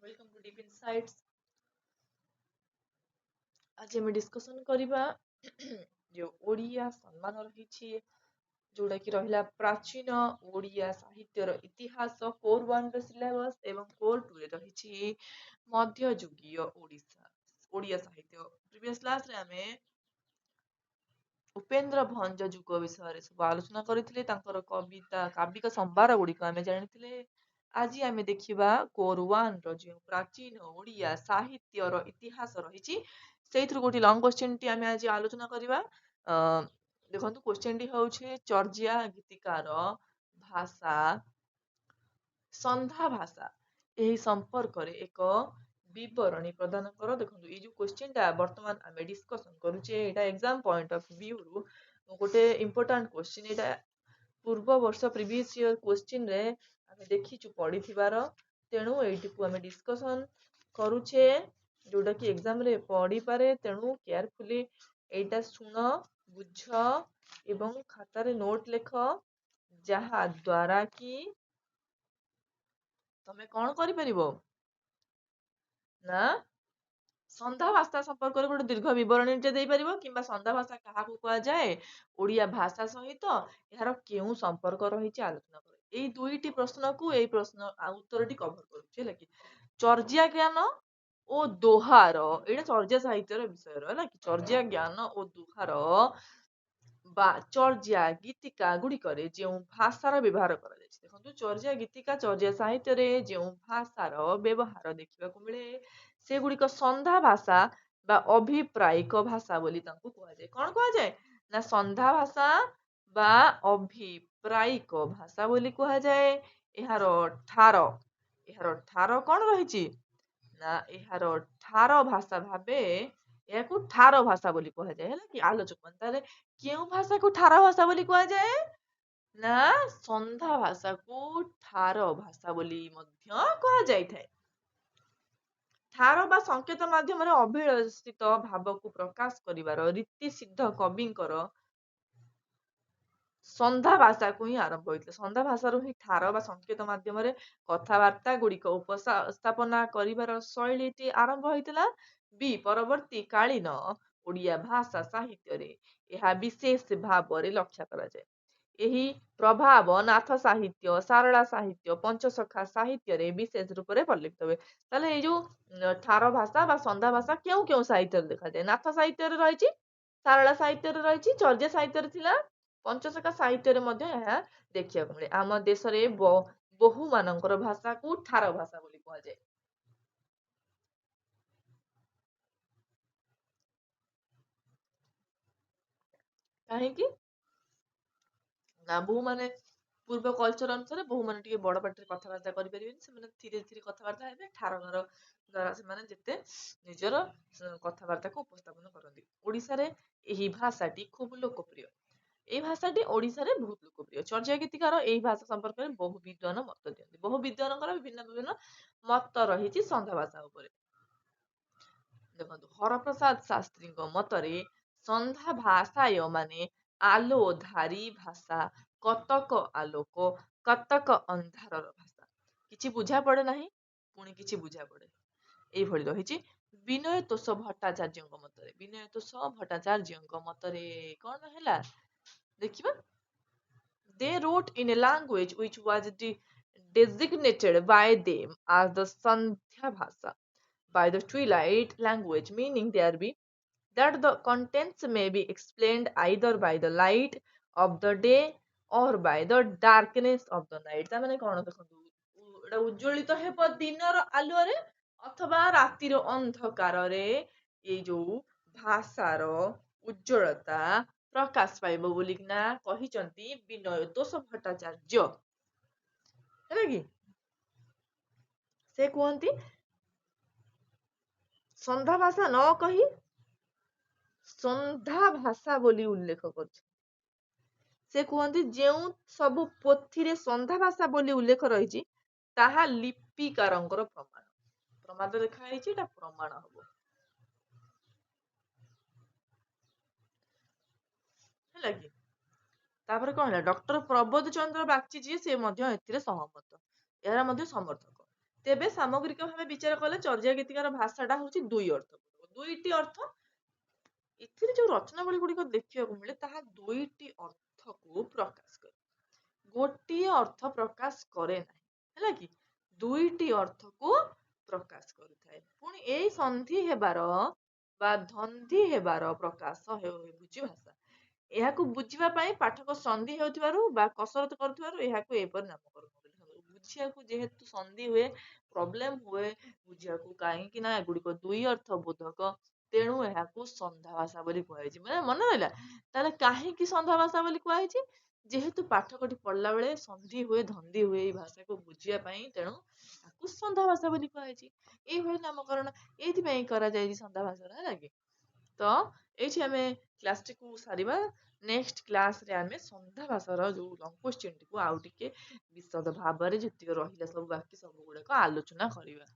Welcome to deep insights. आज आम discussion करबा जो ओडिया सम्मान रही जोटा कि रहिला प्राचीन ओडिया साहित्यर इतिहास कोर 1 रो सिलेबस एवं कोर 2 रे रही मध्ययुगीय ओडिया साहित्य। प्रीवियस क्लास रे आमे उपेन्द्र भंज जुग विषय सब आलोचना करथिले, तांकर कविता काव्यिक संभार गुड़िक आमे जानिथिले। आज आमे देखिबा कोर 1 रो जो प्राचीन ओडिया साहित्य रो इतिहास रही सेइथुर गोटी लॉन्ग क्वेश्चन टी आमे आज आलोचना करबा। देखंतु क्वेश्चन टी होउछे चर्जिया गीतिकार भाषा संधा भाषा एही संपर्क रे एक विवरणी प्रदान कर। देखंतु ए जो क्वेश्चन टा वर्तमान आमे डिस्कशन करूचे एटा एग्जाम पॉइंट ऑफ व्यू रु गोटे इंपोर्टेंट क्वेश्चन। एटा पूर्व वर्ष प्रीवियस ईयर क्वेश्चन रे आमे देखिचु पढिथिबार, तेणु एटी को आमे डिस्कशन करूचे जोटा कि एग्जाम रे पढ़ी पारे। तेणु केयरफुली एटा सुन बुझ एवं खाता रे नोट लेख, जहा द्वारा कि तमे कौन करि परिबो ना संधा भाषा संपर्क रे गोटे दीर्घ विवरणी टे देई परिबो, किंबा संधा भाषा काहाकू कहा जाए, ओडिया भाषा सहित यार केउ संपर्क रहिछि आलोचना कर। एई दुईटी प्रश्न को एई प्रश्न उत्तरटी कवर करूछि ହେଲା कि चर्जिया ज्ञान ओ दोहार। एटा चर्जिया साहित्य रो विषय रो ହେଲା कि चर्जिया ज्ञान ओ दोहार बा चर्जिया गीतिका गुडी करे जेउ भाषार व्यवहार करा जायछि। देखंतु चर्जिया गीतिका चर्जिया साहित्य रे जेउ भाषार व्यवहार देखिबा को मिले से गुडी को संधा भाषा बा अभिप्रायिक भाषा बोली तांकू कहा जाय। कोन कहा जाय ना संधा भाषा बा अभिप्रायिक भाषा बोली कहा जाय। एहार ठार कोन रहिछि ना एहार ठार भाषा भाबे याकू ठार भाषा बोली कहा जाय ହେଲା कि आलोचक मन ताले केउ भाषा को ठार भाषा बोली कहा जाय ना संधा भाषा को ठार भाषा बोली मध्य कहा जाय थाए। ठार बा संकेत माध्यम रे अभिलषित भाव को प्रकाश करिवार रीति सिद्ध कविंकर संधा भाषा को ही आरंभ होइतले। संधा भाषा रो ही ठार बा संकेत माध्यम रे कथावार्ता गुड़िक उपस्थापना करिवार शैलीटी आरंभ होइतला। बी परवर्ती कालीन ओडिया भाषा साहित्य रे एहा विशेष भाव रे लक्ष्य करा जाय। एही प्रभाव नाथ साहित्य सारला साहित्य पंचसखा साहित्य रे विशेष रूप रे परिलक्षित हुए। ताले ए जो ठार भाषा बा संधा भाषा केउ केउ साहित्य रे देखा जाय, नाथ साहित्य रे रहिछि, सारला साहित्य रे रहिछि, चर्जिया साहित्य रे थिला, पंचसखा साहित्य रे मध्ये एहा देखिया को मिले। आम देश रे बहु मानकर भाषा को ठार भाषा बोली कहा जाय। काहे कि ना बहु माने पूर्व कल्चर अनुसार बहु माने टिके बड़ पाटी कथबार्ता करि परिबेनी, से माने धीरे धीरे कथबार्ता हेबे ठारनर द्वारा से माने जेते निजर कथबार्ता को उपस्थापन करନ୍ତି। ओडिसा रे एही भाषाटी खूब लोकप्रिय। এই ভাষাটি ওড়িশারে বহুত লোকপ্রিয়। চর্যা গীতিকার এই ভাষা সম্পর্কে বহু বিদ্বান মত দিଅନ୍ତି। বহু ବିଦ୍ୱାନଙ୍କର ବିଭିନ୍ନ ବିଭିନ୍ନ ମତ ରହିଛି ସନ୍ଧା ଭାଷା ଉପରେ। ଦେଖନ୍ତୁ ହରପ୍ରସାଦ ଶାସ୍ତ୍ରୀଙ୍କ ମତରେ ସନ୍ଧା ଭାଷାୟ ମାନେ ଆଲୋଧାରୀ ଭାଷା, କତକ ଆଲୋକ କତକ ଅନ୍ଧାରର ଭାଷା। କିଛି ବୁଝା ପଡେ ନାହିଁ, ପୁଣି କିଛି ବୁଝା ପଡେ, ଏଇଭଳି ରହିଛି। ବିନୟ ତୋଷ ଭଟ୍ଟାଚାର୍ଯ୍ୟଙ୍କ ମତରେ, ବିନୟ ତୋଷ ଭଟ୍ଟାଚାର୍ଯ୍ୟଙ୍କ ମତରେ କଣ ହେଲା देखिबा, they wrote in a language which was designated by them as the Sandhya Bhasha, by the twilight language, meaning there be that the contents may be explained either by the light of the day or by the darkness of the night। ता माने कोन देखंतु एटा उज्ज्वलित हेब दिनर आलुअरे अथवा रातिर अंधकार रे ए जो भाषार उज्ज्वलता प्रकाश पाइब बोलिकिना कहिचंती विनय तोष भट्टाचार्य है कि से कहती संधा भाषा न कही संधा भाषा बोली उल्लेख कर। से कहती जो सब पोथी रे संधा भाषा बोली उल्लेख रही ताहा लिपिकारंकर प्रमाण प्रमाद देखा एटा प्रमाण हबो है कि। तापर कौन डॉक्टर प्रबोध चंद्र बागची जी से मध्य एथिरे सहमत, यार मध्य समर्थक। ତେବେ ସାମଗ୍ରିକ ଭାବେ ବିଚାର କଲେ ଚର୍ଯା ଗୀତିକାର ଭାଷାଟା ହଉଛି ଦୁଇ ଅର୍ଥ, ଦୁଇଟି ଅର୍ଥ। ଏଥିରେ ଯୋଉ ରଚନାବଳୀ ଗୁଡିକ ଦେଖିବାକୁ ମିଳେ ତାହା ଦୁଇଟି ଅର୍ଥକୁ ପ୍ରକାଶ କରେ, ଗୋଟିଏ ଅର୍ଥ ପ୍ରକାଶ କରେ ନାହିଁ, ହେଲା କି, ଦୁଇଟି ଅର୍ଥକୁ ପ୍ରକାଶ କରିଥାଏ। ପୁଣି ଏଇ ସନ୍ଧି ହେବାର ବା ଧନ୍ଧି ହେବାର ପ୍ରକାଶ ହେଉଛି ଭାଷା। ଏହାକୁ ବୁଝିବା ପାଇଁ ପାଠକ ସନ୍ଧି ହେଉଥିବାରୁ ବା କସରତ କରୁଥିବାରୁ ଏହାକୁ ଏପରି ନାମକରଣ କଲେ। ବୁଝିବାକୁ ଯେହେତୁ ସନ୍ଧି ହୁଏ, ପ୍ରୋବ୍ଲେମ ହୁଏ ବୁଝିବାକୁ, କାହିଁକି ନା ଏଗୁଡିକ ଦୁଇ ଅର୍ଥ ବୋଧକ, ତେଣୁ ଏହାକୁ ସନ୍ଧା ଭାଷା ବୋଲି କୁହାଯାଇଛି। ମାନେ ମନେ ରହିଲା, ତାହେଲେ କାହିଁକି ସନ୍ଧା ଭାଷା ବୋଲି କୁହାଯାଇଛି? ଯେହେତୁ ପାଠକଟି ପଢିଲା ବେଳେ ସନ୍ଧି ହୁଏ ଧନ୍ଧି ହୁଏ ଏଇ ଭାଷାକୁ ବୁଝିବା ପାଇଁ, ତେଣୁ ତାକୁ ସନ୍ଧା ଭାଷା ବୋଲି କୁହାଯାଇଛି। ଏଇଭଳି ନାମକରଣ ଏଇଥିପାଇଁ କରାଯାଇଛି ସନ୍ଧା ଭାଷାର, ହେଲା କି। ତ ଏଇଠି ଆମେ କ୍ଲାସଟିକୁ ସାରିବା। ନେକ୍ସଟ କ୍ଲାସରେ ଆମେ ସନ୍ଧା ଭାଷାର ଯୋଉ ଲଙ୍ଗ କ୍ୱେଶ୍ଚିନ୍ ଟିକୁ ଆଉ ଟିକେ ବିଶଦ ଭାବରେ ଯେତିକି ରହିଲା ସବୁ ବାକି ସବୁ ଗୁଡାକ ଆଲୋଚନା କରିବା।